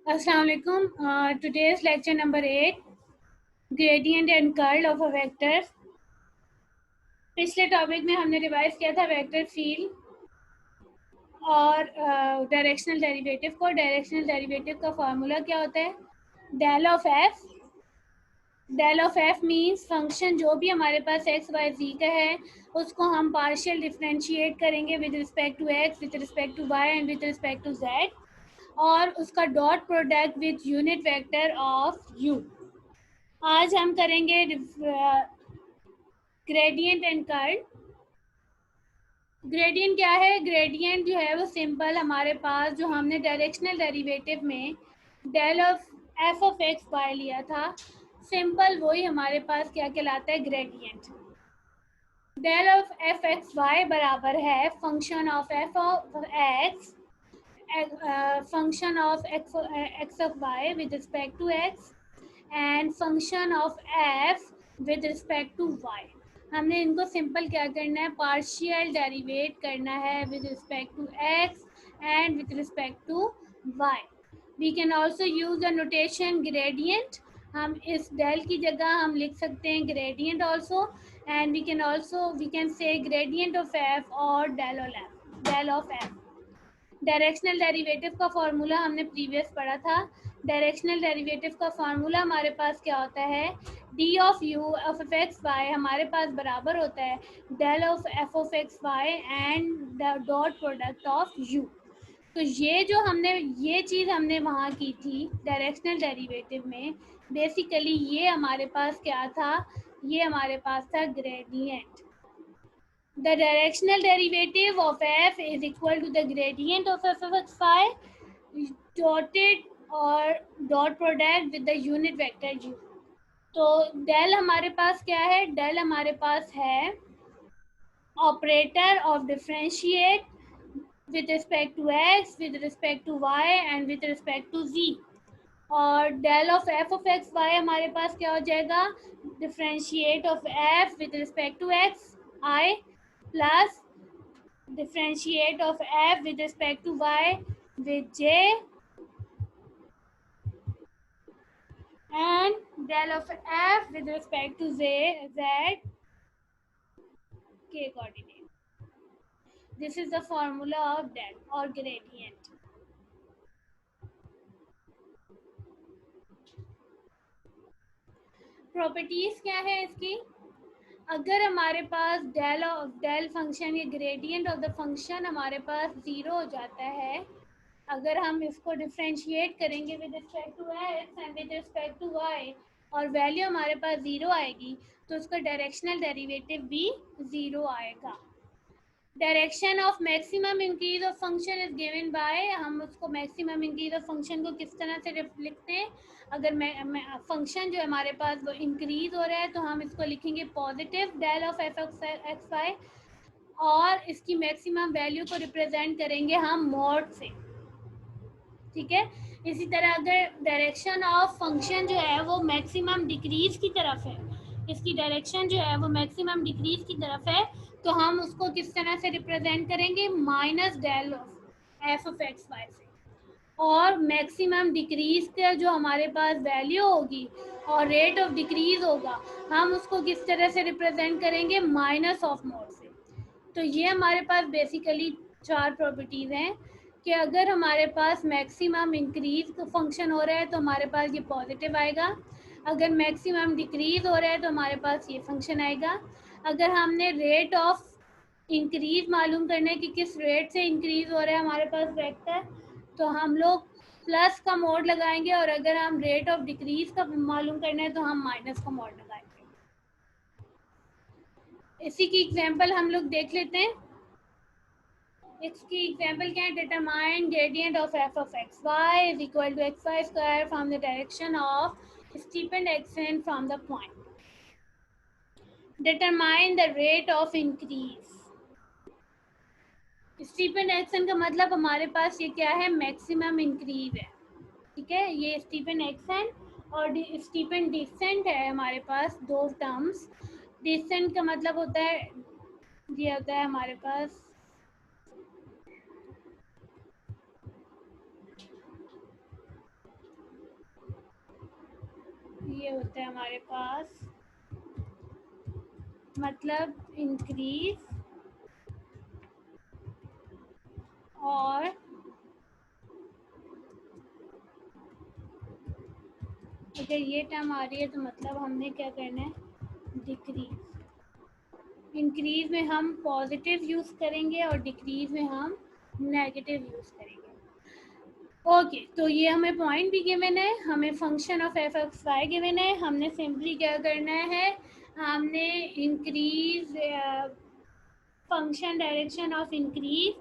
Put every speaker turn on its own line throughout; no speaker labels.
Assalamu alaikum. Today's lecture number 8, gradient and curl of a vector. पिछले topic में हमने revise किया था वेक्टर फील्ड और डायरेक्शनल डेरिवेटिव को। डायरेक्शनल डेरिवेटिव का फॉर्मूला क्या होता है? Del of F. Del of F means function जो भी हमारे पास एक्स वाई जी का है उसको हम पार्शियल डिफरेंशिएट करेंगे with respect to X, with respect to Y and with respect to Z, और उसका dot product with unit vector of U. आज हम करेंगे ग्रेडियंट एंड कर्ल। ग्रेडियंट क्या है? ग्रेडियंट जो है वो सिंपल हमारे पास जो हमने डायरेक्शनल डेरिवेटिव में del of F of x Y लिया था, सिंपल वही हमारे पास क्या कहलाता है? Gradient. Del of F X Y बराबर है function of F of X function of X of Y with respect to x and function of F with respect to Y. हमने इनको सिंपल क्या करना है? पार्शियल डेरिवेट करना है with respect to x and with respect to y. We can also use the notation gradient. हम इस del की जगह हम लिख सकते हैं gradient also, and we can say gradient of f और del of f. Directional derivative का फॉर्मूला हमने प्रीवियस पढ़ा था। डायरेक्शनल डेरिवेटिव का फॉर्मूला हमारे पास क्या होता है? D of U of F X Y हमारे पास बराबर होता है del of F of x Y and the dot product of U. तो ये चीज़ हमने वहाँ की थी डायरेक्शनल डेरिवेटिव में। बेसिकली ये हमारे पास क्या था? ये हमारे पास था gradient. The directional derivative of f is equal to the gradient of f of x y dotted or dot product with the unit vector u. तो डेल हमारे पास क्या है? डेल हमारे पास है operator of differentiate with respect to x, with respect to y and with respect to z. और del of F of x Y हमारे पास क्या हो जाएगा? Differentiate of F with respect to X I plus differentiate of f with respect to y with j and del of f with respect to z k coordinate. This is the formula of del or gradient. Properties क्या है इसकी? अगर हमारे पास del function या gradient of the function हमारे पास zero हो जाता है, अगर हम इसको डिफ्रेंशिएट करेंगे with respect to x and with respect to Y और वैल्यू हमारे पास ज़ीरो आएगी तो उसका डायरेक्शनल डेरिवेटिव भी ज़ीरो आएगा। Direction of maximum increase of function is given by, हम उसको मैक्सिमम इंक्रीज ऑफ फंक्शन को किस तरह से लिखते हैं? अगर फंक्शन जो हमारे पास वो इंक्रीज हो रहा है तो हम इसको लिखेंगे positive del of F X Y, और इसकी मैक्सिमम वैल्यू को रिप्रेजेंट करेंगे हम मॉड से। ठीक है। इसी तरह अगर डायरेक्शन ऑफ फंक्शन जो है वो मैक्सिमम डिक्रीज की तरफ है, इसकी डायरेक्शन जो है वो मैक्सिमम डिक्रीज की तरफ है, तो हम उसको किस तरह से रिप्रेजेंट करेंगे? Minus del of F of x Y से। और मैक्सिमम डिक्रीज का जो हमारे पास वैल्यू होगी और रेट ऑफ डिक्रीज होगा, हम उसको किस तरह से रिप्रेजेंट करेंगे? माइनस ऑफ मोड से। तो ये हमारे पास बेसिकली चार प्रॉपर्टीज़ हैं कि अगर हमारे पास मैक्सिमम इंक्रीज फंक्शन हो रहा है तो हमारे पास ये पॉजिटिव आएगा, अगर मैक्सिमम डिक्रीज हो रहा है तो हमारे पास ये फंक्शन आएगा। अगर हमने रेट ऑफ इंक्रीज मालूम करना है कि किस रेट से इंक्रीज हो रहा है हमारे पास वेक्टर, तो हम लोग प्लस का मोड लगाएंगे, और अगर हम रेट ऑफ डिक्रीज का मालूम करना है तो हम माइनस का मोड लगाएंगे। इसी की एग्जांपल हम लोग देख लेते हैं। इसकी एग्जांपल क्या है? Determine gradient of F of x Y is equal to x Y square from the direction of stipend action from the point. Determine the rate of increase. Stipend action का मतलब हमारे पास ये क्या है? मैक्सिमम इंक्रीज है। ठीक है, ये स्टीपेंड एक्शन और स्टीपेंड डिसेंट है हमारे पास दो टर्म्स। डिसेंट का मतलब होता है, ये होता है हमारे पास ये होता है हमारे पास मतलब इंक्रीज और अगर ये टर्म आ रही है तो मतलब हमने क्या करना है, डिक्रीज। इंक्रीज में हम पॉजिटिव यूज़ करेंगे और डिक्रीज में हम नेगेटिव यूज़ करेंगे। ओके, तो ये हमें पॉइंट भी गिवन है, हमें function of F X Y given है। हमने सिंपली क्या करना है, हमने increase function direction of increase,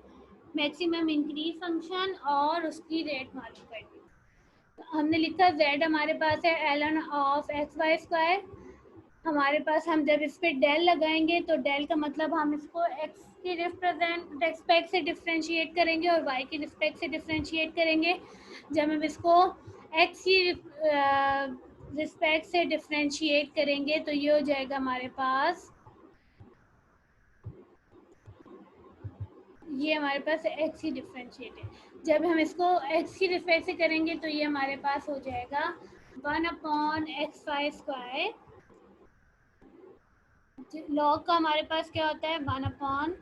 maximum increase function और उसकी रेट मालूम करनी। हमने लिखा z हमारे पास है ln of x Y square. हमारे पास हम जब इस पर डेल लगाएंगे तो डेल का मतलब हम इसको x की रिस्पेक्ट से डिफ्रेंशिएट करेंगे और y की रिस्पेक्ट से डिफ्रेंशिएट करेंगे। जब हम इसको x की रिस्पेक्ट से डिफ्रेंशिएट करेंगे तो ये हो जाएगा हमारे पास, ये हमारे पास x की डिफ्रेंशिएट है। जब हम इसको x की रिस्पेक्ट से करेंगे तो ये हमारे पास हो जाएगा 1/x स्क्वायर। लॉग का हमारे पास क्या होता है 1/,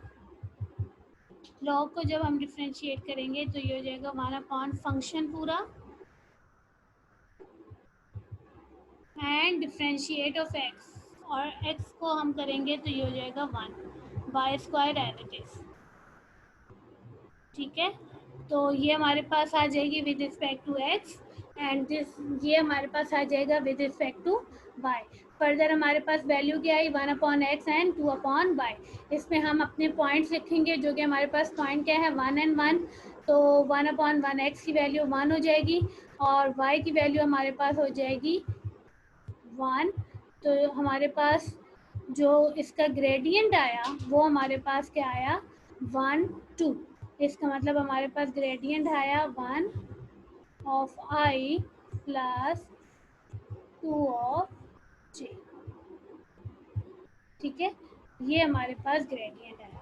लॉग को जब हम डिफ्रेंशिएट करेंगे तो ये हो जाएगा 1/ फंक्शन पूरा एंड डिफ्रेंशिएट ऑफ x, और x को हम करेंगे तो ये हो जाएगा 1 by square as it is. ठीक है, तो ये हमारे पास आ जाएगी with respect to x and this, ये हमारे पास आ जाएगा with respect to y। Further हमारे पास वैल्यू क्या आई 1/x एंड 2/y। इसमें हम अपने पॉइंट्स लिखेंगे जो कि हमारे पास पॉइंट क्या है 1 and 1, तो 1/1x की वैल्यू 1 हो जाएगी और y की वैल्यू हमारे पास हो जाएगी 1। तो हमारे पास जो इसका ग्रेडियंट आया वो हमारे पास क्या आया 1 2। इसका मतलब हमारे पास ग्रेडियंट आया 1 of i plus 2 of j। ठीक है, ये हमारे पास ग्रेडियंट आया।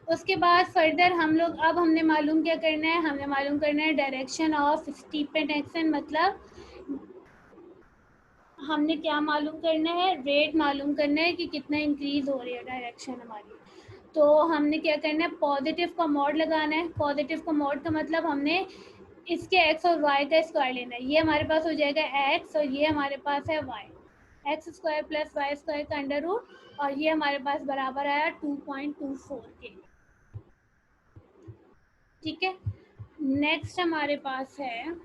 उसके बाद फर्दर हम लोग, अब हमने मालूम क्या करना है, हमने मालूम करना है डायरेक्शन ऑफ स्टीपेंट एक्शन। मतलब हमने क्या मालूम करना है, रेट मालूम करना है कि कितना इंक्रीज हो रही है डायरेक्शन हमारी। तो हमने क्या करना है, पॉजिटिव का मॉड लगाना है। पॉजिटिव का मॉड का मतलब हमने इसके x और y का स्क्वायर लेना है। ये हमारे पास हो जाएगा x और ये हमारे पास है y, X square plus Y square का अंडर रूट, और ये हमारे पास बराबर आया 2.24 के। ठीक है, नेक्स्ट हमारे पास है,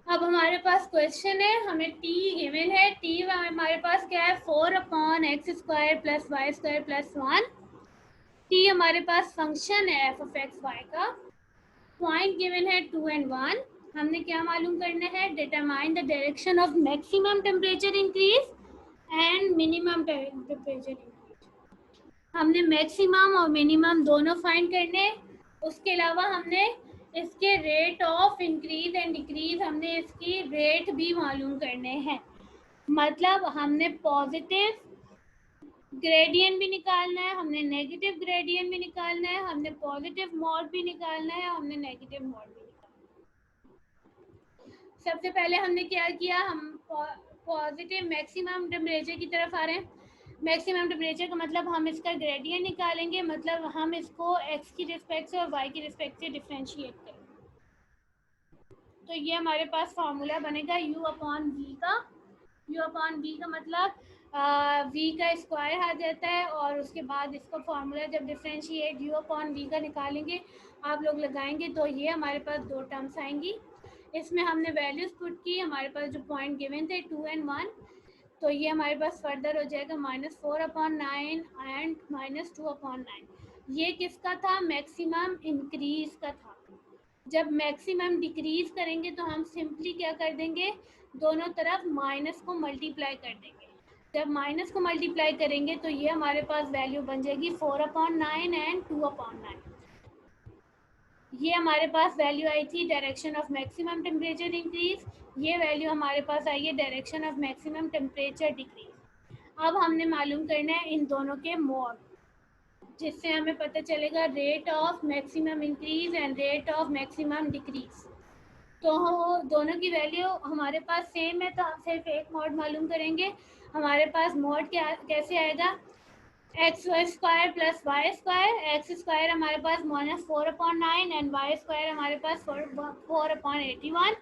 अब हमारे पास क्वेश्चन है, हमें t गिवन है। t हमारे पास क्या है 4/x square plus Y square plus 1। t हमारे पास फंक्शन है f ऑफ एक्स वाई का। पॉइंट गिवन है 2 and 1। हमने क्या मालूम करना है, determine the direction of maximum temperature increase and minimum temperature increase. हमने मैक्सिमम और मिनिमम दोनों फाइंड करने। उसके अलावा हमने इसके rate of increase and decrease, हमने इसकी रेट भी मालूम करने हैं। मतलब हमने पॉजिटिव ग्रेडियंट भी निकालना है, हमने नेगेटिव ग्रेडियंट भी निकालना है, हमने पॉजिटिव मॉड भी निकालना है, हमने नेगेटिव मॉड भी निकालना है। सबसे पहले हमने क्या किया, हम पॉजिटिव मैक्सिमम टेम्परेचर की तरफ आ रहे हैं। मैक्सिमम टेम्परेचर का मतलब हम इसका ग्रेडियंट निकालेंगे, मतलब हम इसको x की रिस्पेक्ट से और y की रिस्पेक्ट से डिफ्रेंशिएट करेंगे। तो ये हमारे पास फार्मूला बनेगा u/v का। u/v का मतलब v का स्क्वायर आ जाता है, और उसके बाद इसका फार्मूला जब डिफ्रेंशिएट u/v का निकालेंगे, आप लोग लगाएंगे तो ये हमारे पास दो टर्म्स आएंगी। इसमें हमने वैल्यूज पुट की, हमारे पास जो पॉइंट गिवन थे 2 and 1, तो ये हमारे पास फर्दर हो जाएगा -4/9 एंड -2/9। ये किसका था, मैक्सिमम इंक्रीज का था। जब मैक्सिमम डिक्रीज करेंगे तो हम सिंपली क्या कर देंगे, दोनों तरफ माइनस को मल्टीप्लाई कर देंगे। जब माइनस को मल्टीप्लाई करेंगे तो ये हमारे पास वैल्यू बन जाएगी 4/9 एंड 2/9। ये हमारे पास वैल्यू आई थी direction of maximum temperature increase, ये वैल्यू हमारे पास आई है direction of maximum temperature decrease. अब हमने मालूम करना है इन दोनों के मॉड, जिससे हमें पता चलेगा rate of maximum increase and rate of maximum decrease. तो दोनों की वैल्यू हमारे पास सेम है, तो हम सिर्फ एक मॉड मालूम करेंगे। हमारे पास मॉड क्या कैसे आएगा, X square plus Y square. X square हमारे पास -4/9 एंड वाई स्क्वायर हमारे पास 4/81।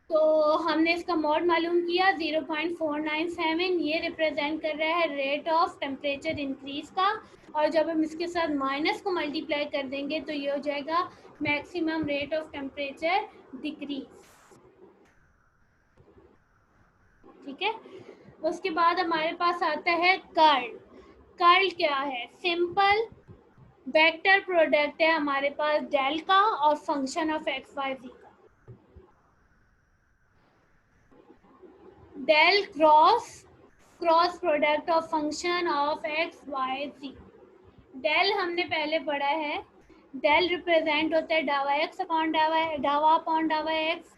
तो हमने इसका मॉड मालूम किया 0.497। ये रिप्रेजेंट कर रहा है रेट ऑफ टेम्परेचर इंक्रीज का, और जब हम इसके साथ माइनस को मल्टीप्लाई कर देंगे तो ये हो जाएगा maximum rate of temperature decrease. ठीक है, उसके बाद हमारे पास आता है कर्ल। कर्ल क्या है, सिंपल वेक्टर प्रोडक्ट है हमारे पास डेल का और function of x Y Z का। Del cross product of function of x Y Z. Del हमने पहले पढ़ा है, डेल रिप्रेजेंट होता है डावा एक्स अपॉन डावा अपॉन डावा एक्स,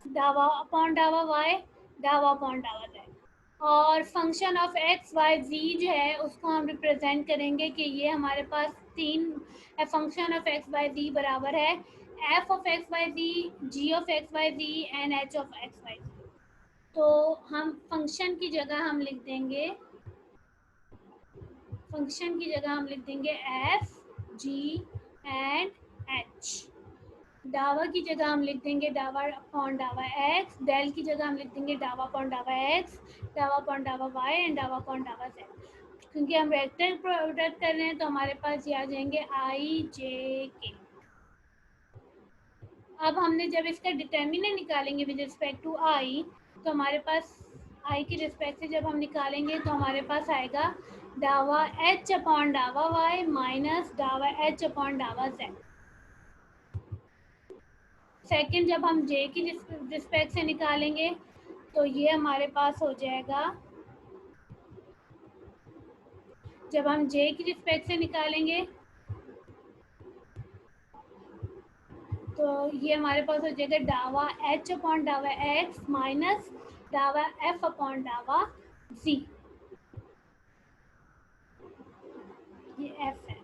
डावा अपॉन डावा वाई, डावा अपॉन डावा जेड। और function of x Y Z जो है उसको हम रिप्रेजेंट करेंगे कि ये हमारे पास तीन function of x Y z बराबर है F of x Y z, g of x Y z and h of x Y z. तो हम फंक्शन की जगह हम लिख देंगे, फंक्शन की जगह हम लिख देंगे एफ जी एंड एच। डावा की जगह हम लिख देंगे डावा अपॉन डावा एक्स, डेल की जगह हम लिख देंगे डावा अपॉन डावा एक्स, डावा अपॉन डावा वाई एंड डावा अपॉन डावा जेड। क्योंकि हम वेक्टर प्रोडक्ट कर रहे हैं तो हमारे पास ये आ जाएंगे आई जे के। अब हमने जब इसका डिटर्मिनेंट निकालेंगे विद रिस्पेक्ट टू आई, तो हमारे पास आई के रिस्पेक्ट से जब हम निकालेंगे तो हमारे पास आएगा डावा एच अपॉन डावा वाई माइनस डावा एच अपॉन डावा जेड। सेकंड जब हम जे की रिस्पेक्ट से निकालेंगे तो ये हमारे पास हो जाएगा, जब हम जे की रिस्पेक्ट से निकालेंगे तो ये हमारे पास हो जाएगा डावा एच अपॉन डावा एक्स माइनस डावा एफ अपॉन डावा जी। ये एफ है,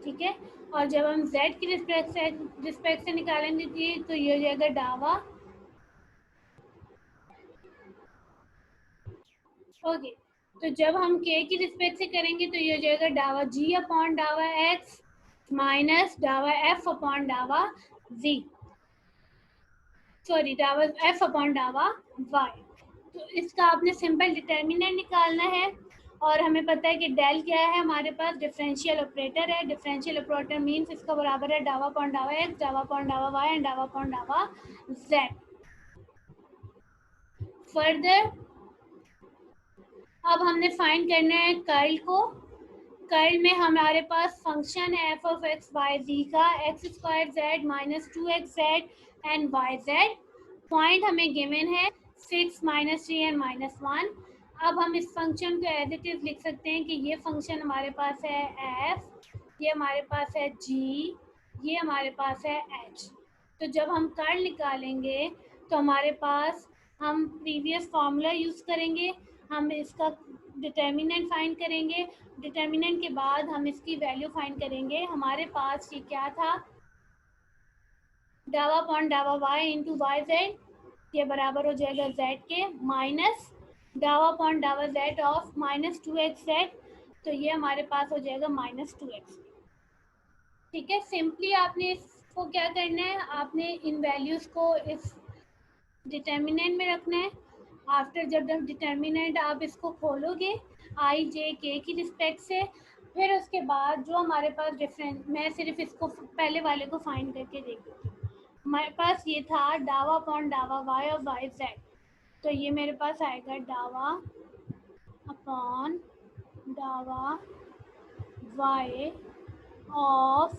ठीक है। और जब हम z की रिस्पेक्ट से निकालेंगे तो ये हो जाएगा डावा, ओके। तो जब हम k की रिस्पेक्ट से करेंगे तो ये हो जाएगा डावा g अपॉन डावा x माइनस डावा f अपॉन डावा z, सॉरी डावा f अपॉन डावा y। तो इसका आपने सिंपल डिटर्मिनेंट निकालना है, और हमें पता है कि डेल क्या है, हमारे पास डिफरेंशियल ऑपरेटर है। डिफरेंशियल ऑपरेटर मींस इसका बराबर है डावा अपॉन डावा एक्स, डावा अपॉन डावा वाई एंड डावा अपॉन डावा जेड। फर्दर अब हमने फाइंड करना है कर्ल को। कर्ल में हमारे पास फंक्शन है F of x Y Z का, X square Z minus 2x Z and Y Z. Point हमें गिवन है 6 -3 एंड -1। अब हम इस फंक्शन को एज इट इज लिख सकते हैं कि ये फंक्शन हमारे पास है एफ, ये हमारे पास है जी, ये हमारे पास है एच। तो जब हम कर्ल निकालेंगे तो हमारे पास हम प्रीवियस फार्मूला यूज़ करेंगे, हम इसका डिटर्मिनेंट फाइंड करेंगे, डिटर्मिनेंट के बाद हम इसकी वैल्यू फाइंड करेंगे। हमारे पास ये क्या था, डावा अपॉन डावा वाई इंटू वाई जेड, ये बराबर हो जाएगा जेड के, माइनस डावा अपॉन डावा जेड ऑफ -2x जेड, तो ये हमारे पास हो जाएगा -2x। ठीक है, सिंपली आपने इसको क्या करना है, आपने इन वैल्यूज़ को इस डिटर्मिनेंट में रखना है। आफ्टर जब डिटर्मिनेंट आप इसको खोलोगे आई जे के की रिस्पेक्ट से, फिर उसके बाद जो हमारे पास डिफरेंस, मैं सिर्फ इसको पहले वाले को फाइंड करके देखती हूँ। हमारे पास ये था डावा अपॉन डावा वाई और वाई जेड, तो ये मेरे पास आएगा डावा अपॉन डावा Y of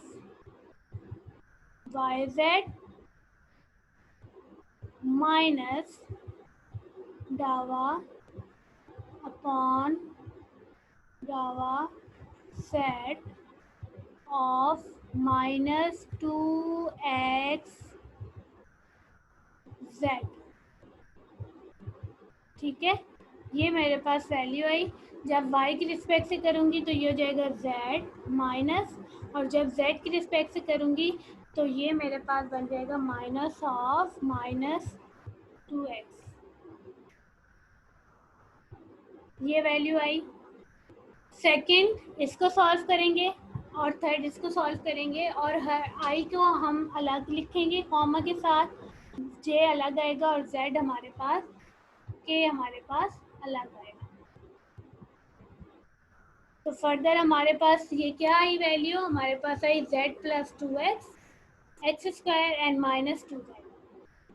Y Z minus डावा अपॉन डावा सेट ऑफ -2x जेड। ठीक है, ये मेरे पास वैल्यू आई। जब y की रिस्पेक्ट से करूँगी तो ये हो जाएगा z माइनस, और जब z की रिस्पेक्ट से करूँगी तो ये मेरे पास बन जाएगा माइनस ऑफ माइनस 2x। ये वैल्यू आई। सेकंड इसको सॉल्व करेंगे और थर्ड इसको सॉल्व करेंगे, और हर आई को हम अलग लिखेंगे कॉमा के साथ, जे अलग आएगा और जेड हमारे पास, के हमारे पास अलग आएगा। तो फर्दर हमारे पास ये क्या आई वैल्यू, हमारे पास i z plus 2x x square and minus 2z।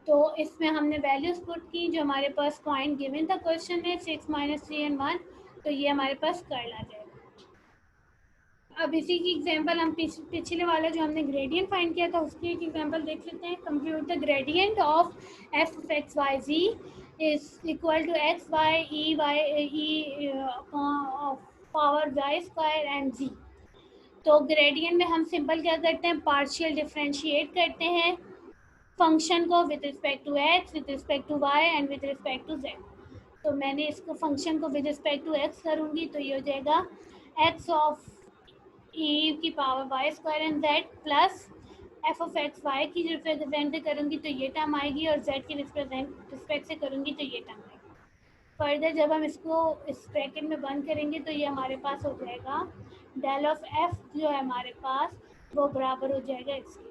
तो इसमें हमने वैल्यूज पुट की जो हमारे पास पॉइंट गिवन था क्वेश्चन में 6 माइनस 3 एंड 1, तो ये हमारे पास कर्ल आ जाएगा। अब इसी की एग्जांपल हम पिछले वाला जो हमने ग्रेडियंट फाइंड किया था उसकी एक एग्जांपल देख लेते हैं। Compute the gradient of F of x Y z is equal to x y e power Y square and z. तो ग्रेडियंट में हम सिंपल क्या करते हैं, पार्शियल डिफरेंशिएट करते हैं फंक्शन को with respect to X, with respect to Y and with respect to Z. तो मैंने इसको फंक्शन को विद रिस्पेक्ट टू एक्स करूँगी तो ये हो जाएगा एक्स ऑफ ई की power Y square and Z plus F of x Y की रिप्रेजेंट करूँगी तो ये टर्म आएगी, और जेड की रिस्पेक्ट से करूँगी तो ये टर्म आएगी। फर्दर जब हम इसको इस ब्रैकेट में बंद करेंगे तो ये हमारे पास हो जाएगा डेल ऑफ एफ जो है हमारे पास वो बराबर हो जाएगा एक्स के।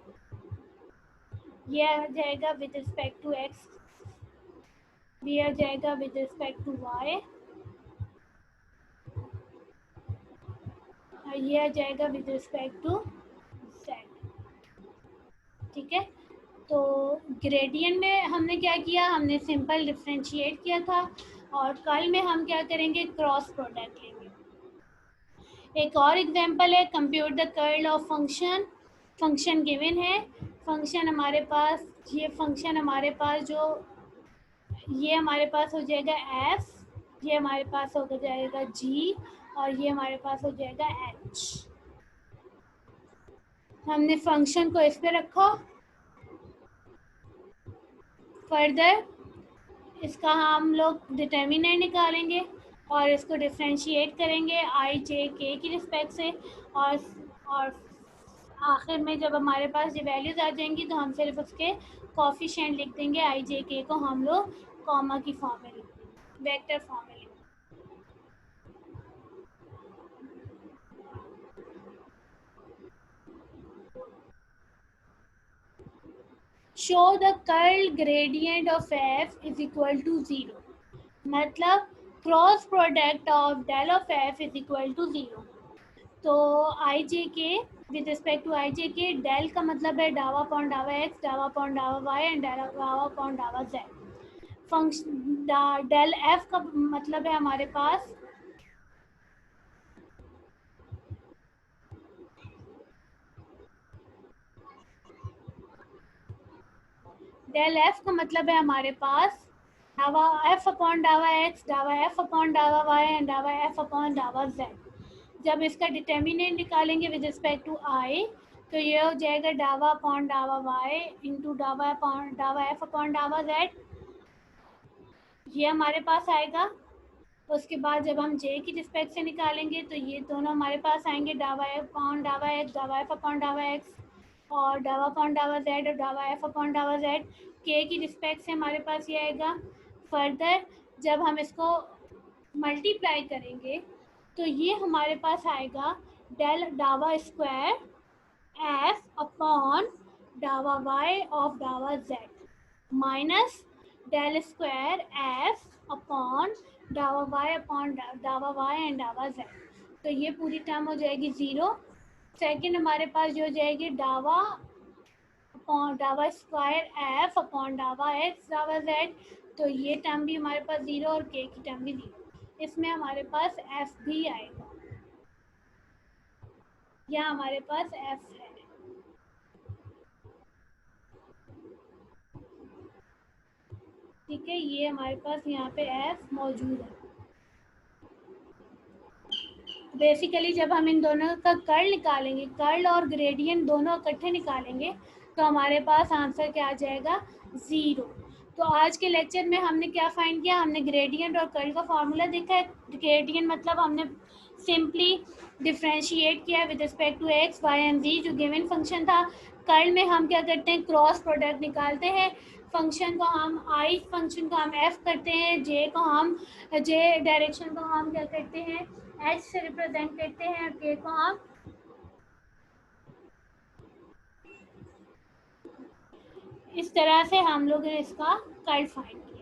ये आ जाएगा विद रिस्पेक्ट टू एक्स, ये आ जाएगा विद रिस्पेक्ट टू वाई, और ये आ जाएगा विद रिस्पेक्ट टू जेड। ठीक है, तो ग्रेडियंट में हमने क्या किया, हमने सिंपल डिफरेंशिएट किया था, और कल में हम क्या करेंगे, क्रॉस प्रोडक्ट लेंगे। एक और एग्जांपल है, compute the curl of function. Function given है, फंक्शन हमारे पास, ये फंक्शन हमारे पास जो, ये हमारे पास हो जाएगा एफ, ये हमारे पास हो जाएगा जी, और ये हमारे पास हो जाएगा एच। हमने फंक्शन को इस पे रखा। फर्दर इसका हम लोग डिटर्मिनेंट निकालेंगे और इसको डिफरेंशिएट करेंगे आई जे के की रिस्पेक्ट से, और आखिर में जब हमारे पास ये वैल्यूज आ जाएंगी तो हम सिर्फ उसके कोफिशिएंट लिख देंगे, आई जे के को हम लोग कॉमा की फॉर्म में लिख देंगे, वेक्टर फॉर्म में लिख देंगे। Show the curl gradient of F is equal to 0, मतलब cross product of del of F is equal to 0। तो I J K with respect to I J K, del का मतलब है डावा अपॉन डावा एक्स, डावा अपॉन डावा Y and डावा अपॉन डावा जेड। फंक्शन डेल एफ का मतलब है हमारे पास, डेल एफ का मतलब है हमारे पास डावा एफ अपॉन डावा एक्स, डावा एफ अपॉन डावा वाई एंड डावा एफ अपॉन डावा जेड। जब इसका डिटर्मिनेंट निकालेंगे विद रिस्पेक्ट टू आई तो ये हो जाएगा डावा अपॉन डावा वाई इंटू डावा अपॉन डावा एफ अपॉन डावा जेड, ये हमारे पास आएगा। उसके बाद जब हम जे की रिस्पेक्ट से निकालेंगे तो ये दोनों हमारे पास आएंगे, डावा एफ अपॉन डावा एक्स, डावा एफ अपॉन डावा एक्स, और डावा अपॉन डावा जेड और डावा एफ अपॉन डावा जेड। के की रिस्पेक्ट से हमारे पास ये आएगा। फर्दर जब हम इसको मल्टीप्लाई करेंगे तो ये हमारे पास आएगा डेल डावा स्क्वायर एफ अपॉन डावा वाई ऑफ डावा Z minus del square F upon डावा वाई अपॉन डावा वाई एंड डावा जेड। तो ये पूरी टर्म हो जाएगी 0। सेकंड हमारे पास जो हो जाएगी डावा अपॉन डावा स्क्वायर एफ अपॉन डावा एक्स डावा जेड, तो ये टर्म भी हमारे पास 0 और के की टर्म भी 0। इसमें हमारे पास एफ भी आएगा, यहाँ हमारे पास एफ है। ठीक है, ये हमारे पास यहाँ पे एफ मौजूद है। बेसिकली जब हम इन दोनों का कर्ल निकालेंगे, कर्ल और ग्रेडियंट दोनों इकट्ठे निकालेंगे तो हमारे पास आंसर क्या आ जाएगा, 0। तो आज के लेक्चर में हमने क्या फाइंड किया, हमने ग्रेडियंट और कर्ल का फार्मूला देखा है। ग्रेडियंट मतलब हमने सिंपली डिफ्रेंशिएट किया with respect to x Y and z जो गिवन फंक्शन था। कर्ल में हम क्या करते हैं, क्रॉस प्रोडक्ट निकालते हैं। फंक्शन को हम आई फंक्शन को हम एफ करते हैं, जे को हम जे डायरेक्शन को हम क्या करते हैं, एच से रिप्रेजेंट करते हैं, और के को हम इस तरह से हम लोग ने इसका कर्ल फाइंड किया।